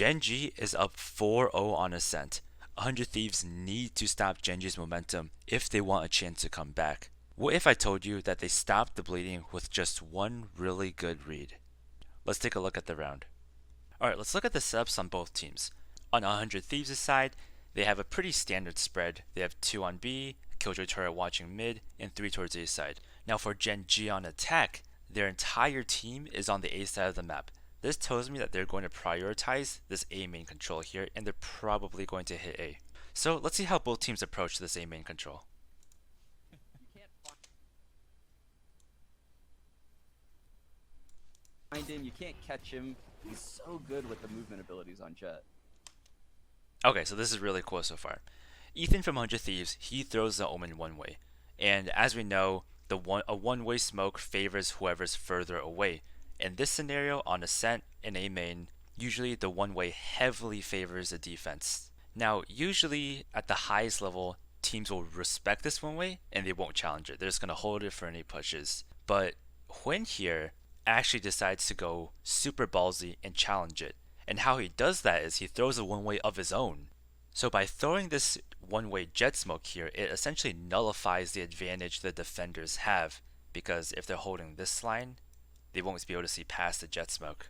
Gen.G is up 4-0 on Ascent. 100 Thieves need to stop Gen.G's momentum if they want a chance to come back. What if I told you that they stopped the bleeding with just one really good read? Let's take a look at the round. Alright, let's look at the setups on both teams. On 100 Thieves' side, they have a pretty standard spread. They have 2 on B, Killjoy turret watching mid, and 3 towards A side. Now for Gen.G on attack, their entire team is on the A side of the map. This tells me that they're going to prioritize this A main control here, and they're probably going to hit A. So let's see how both teams approach this A main control. Find him, you can't catch him. He's so good with the movement abilities on Jet. Okay, so this is really cool so far. Ethan from 100 Thieves, he throws the Omen one way. And as we know, a one-way smoke favors whoever's further away. In this scenario, on Ascent and A main, usually the one-way heavily favors the defense. Now, usually at the highest level, teams will respect this one-way and they won't challenge it. They're just going to hold it for any pushes. But Huynh here actually decides to go super ballsy and challenge it. And how he does that is he throws a one-way of his own. So by throwing this one-way jet smoke here, it essentially nullifies the advantage the defenders have, because if they're holding this line, they won't be able to see past the jet smoke.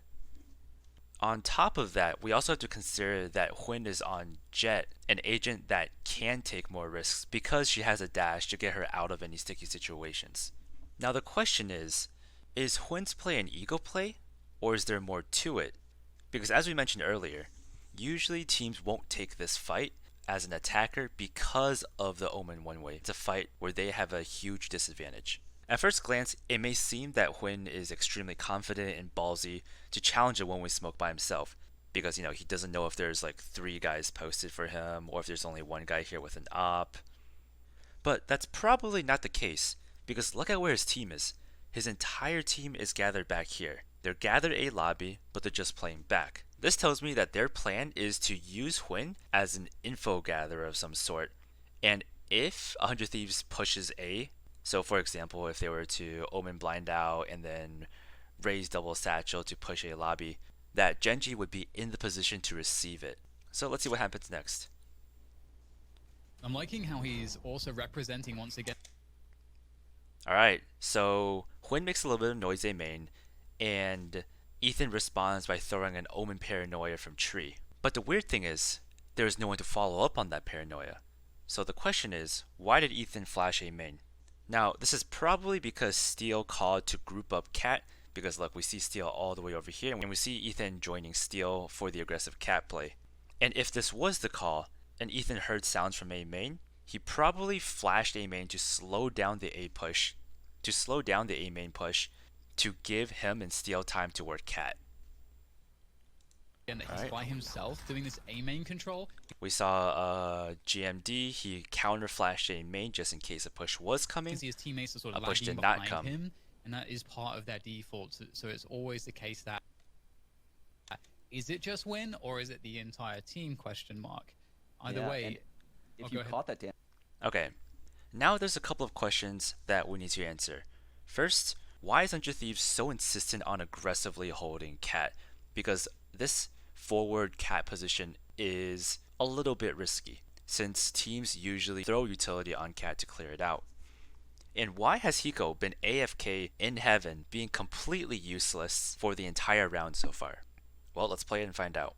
On top of that, we also have to consider that Huynh is on Jet, an agent that can take more risks because she has a dash to get her out of any sticky situations. Now the question is Huyhn's play an ego play, or is there more to it? Because as we mentioned earlier, usually teams won't take this fight as an attacker because of the Omen one way. It's a fight where they have a huge disadvantage. At first glance, it may seem that Huynh is extremely confident and ballsy to challenge a one-way smoke by himself, because he doesn't know if there's like 3 guys posted for him or if there's only 1 guy here with an op. But that's probably not the case, because look at where his team is. His entire team is gathered back here. They're gathered A lobby, but they're just playing back. This tells me that their plan is to use Huynh as an info gatherer of some sort, and if 100 Thieves pushes A, so for example, if they were to Omen blind out and then raise double satchel to push A lobby, that Gen.G would be in the position to receive it. So let's see what happens next. I'm liking how he's also representing once again. Alright, so Huynh makes a little bit of noise A main, and Ethan responds by throwing an Omen paranoia from tree. But the weird thing is, there is no one to follow up on that paranoia. So the question is, why did Ethan flash A main? Now, this is probably because Steel called to group up Cat, because look, we see Steel all the way over here, and we see Ethan joining Steel for the aggressive Cat play. And if this was the call, and Ethan heard sounds from A main, he probably flashed A main to slow down the A main push, to give him and Steel time to work Cat. And that he's by himself doing this A main control. We saw Gen.G, he counter flashed A main just in case a push was coming. His teammates are sort of a push lagging did not behind come. him, and that is part of their default. So it's always the case that is it just Huynh or is it the entire team? Question mark. Either way, if you caught that, Dan. Okay, now there's a couple of questions that we need to answer. First, why is 100 Thieves so insistent on aggressively holding Cat? Because this forward Cat position is a little bit risky, since teams usually throw utility on Cat to clear it out. And why has Hiko been AFK in heaven, being completely useless for the entire round so far? Well, let's play it and find out.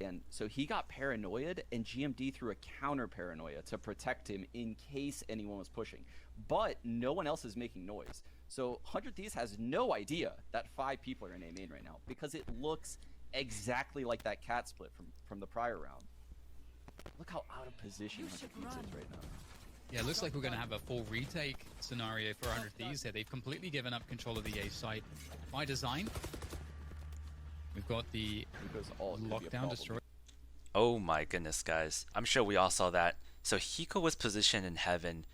And so he got paranoid, and GMD threw a counter paranoia to protect him in case anyone was pushing. But no one else is making noise. So 100 Thieves has no idea that 5 people are in A main right now, because it looks exactly like that Cat split from the prior round. Look how out of position 100 Thieves is right now. yeah, it looks like we're going to have a full retake scenario for 100 Thieves here. They've completely given up control of the A site by design. We've got the lockdown destroyed. Oh my goodness, guys. I'm sure we all saw that. So Hiko was positioned in heaven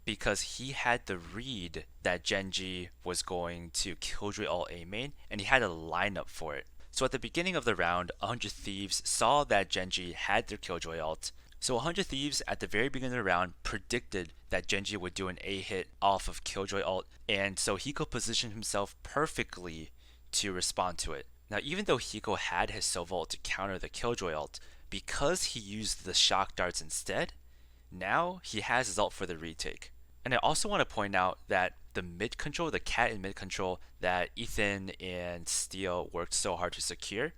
because he had the read that Gen.G was going to Killjoy all A main, and he had a lineup for it. So at the beginning of the round, 100 Thieves saw that Gen.G had their Killjoy ult. So 100 Thieves at the very beginning of the round predicted that Gen.G would do an A hit off of Killjoy ult, and so Hiko positioned himself perfectly to respond to it. Now, even though Hiko had his Sova ult to counter the Killjoy ult, because he used the shock darts instead, now he has his ult for the retake. And I also want to point out that the mid control, the cat in mid control that Ethan and Steel worked so hard to secure,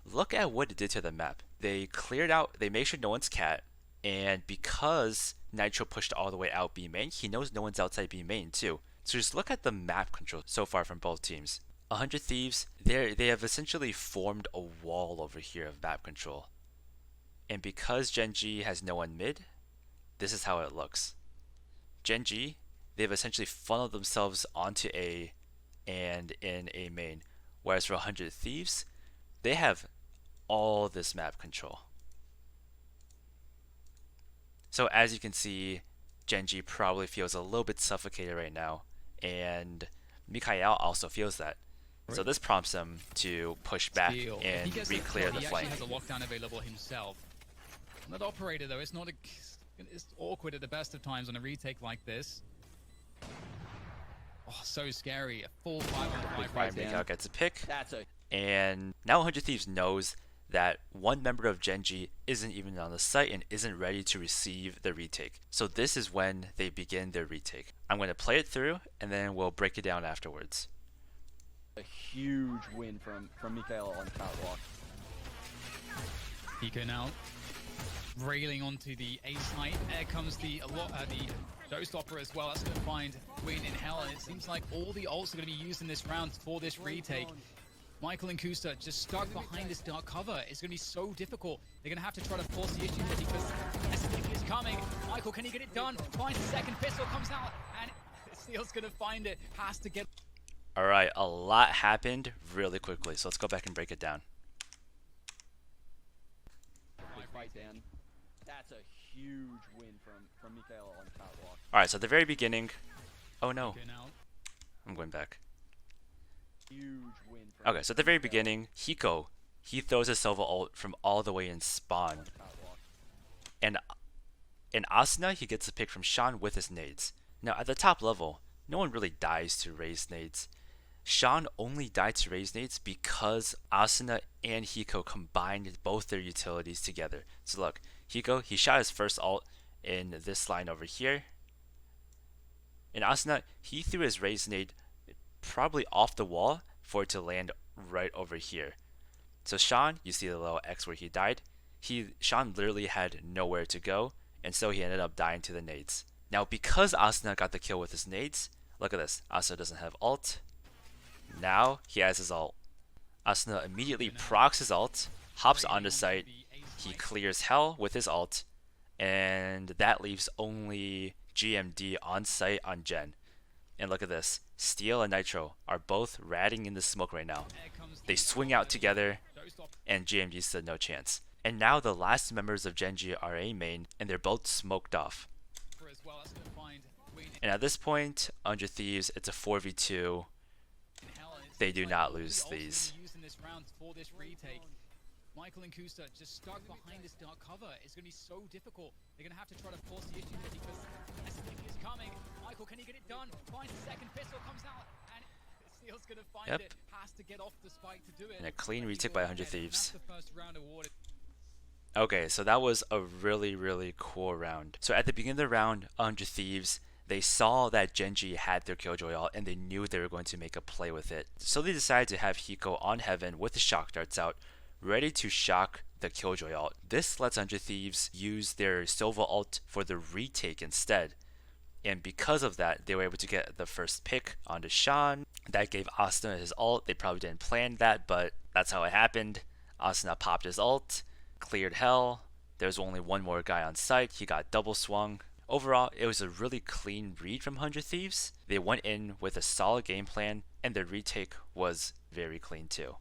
look at what it did to the map. They cleared out, they made sure no one's cat, and because Nitro pushed all the way out B main, he knows no one's outside B main too. So just look at the map control so far from both teams. 100 Thieves, they have essentially formed a wall over here of map control. And because Gen.G has no one mid, this is how it looks. Gen.G, they've essentially funneled themselves onto A and in A main. Whereas for 100 Thieves, they have all this map control. So as you can see, Gen.G probably feels a little bit suffocated right now, and Mikhail also feels that. So this prompts him to push back and re-clear the flank. He actually has a lockdown available himself. That operator though, it's awkward at the best of times on a retake like this. Oh, so scary. A full 5-on-5 right there. Mikhail gets a pick. And now 100 Thieves knows that one member of Gen.G isn't even on the site and isn't ready to receive the retake. So this is when they begin their retake. I'm going to play it through and then we'll break it down afterwards. A huge win from Mikhail on catwalk. Hiko now railing onto the A site. There comes the Ghost Opera as well. That's going to find Queen in Hell, and it seems like all the ults are going to be used in this round for this retake. Michael and Kusta just stuck behind this dark cover. It's going to be so difficult. They're going to have to try to force the issue here because SMG is coming. Michael, can he get it done? Finds the second pistol, comes out, and Steel's going to find it. Has to get... Alright, a lot happened really quickly, so let's go back and break it down. That's a huge win from Mikhail on catwalk. Alright, so at the very beginning... Oh no. I'm going back. Okay, so at the very beginning, Hiko, he throws a Sova ult from all the way in spawn. And in Asuna, he gets a pick from Sean with his nades. Now at the top level, no one really dies to raise nades. Sean only died to raise nades because Asuna and Hiko combined both their utilities together. So look, Hiko, he shot his first ult in this line over here. And Asuna, he threw his raise nade probably off the wall for it to land right over here. So Sean, you see the little X where he died. Sean literally had nowhere to go, and so he ended up dying to the nades. Now because Asuna got the kill with his nades, look at this. Asuna doesn't have ult. Now he has his ult. Asuna immediately procs his ult, hops onto site, he clears hell with his ult, and that leaves only GMD on site on Gen. And look at this, Steel and Nitro are both ratting in the smoke right now. They swing out together, and GMD stood no chance. And now the last members of Gen.G are A main, and they're both smoked off. And at this point, 100 Thieves, it's a 4v2. They do not lose these. Michael and Kusta just stuck behind this dark cover. It's going to be so difficult. They're going to have to try to force the issue here because SMG is coming. Michael, can he get it done? Finds the second pistol, comes out, and Steel's going to find it. Has to get off the spike to do it. And a clean retake by 100 Thieves. Okay, so that was a really, really cool round. So at the beginning of the round, 100 Thieves, they saw that Gen.G had their Killjoy ult and they knew they were going to make a play with it. So they decided to have Hiko on Heaven with the shock darts out, ready to shock the Killjoy ult. This lets 100 Thieves use their Sova ult for the retake instead. And because of that, they were able to get the first pick onto Sean. That gave Asuna his ult. They probably didn't plan that, but that's how it happened. Asuna popped his ult, cleared hell. There's only one more guy on site. He got double swung. Overall, it was a really clean read from 100 Thieves. They went in with a solid game plan, and their retake was very clean too.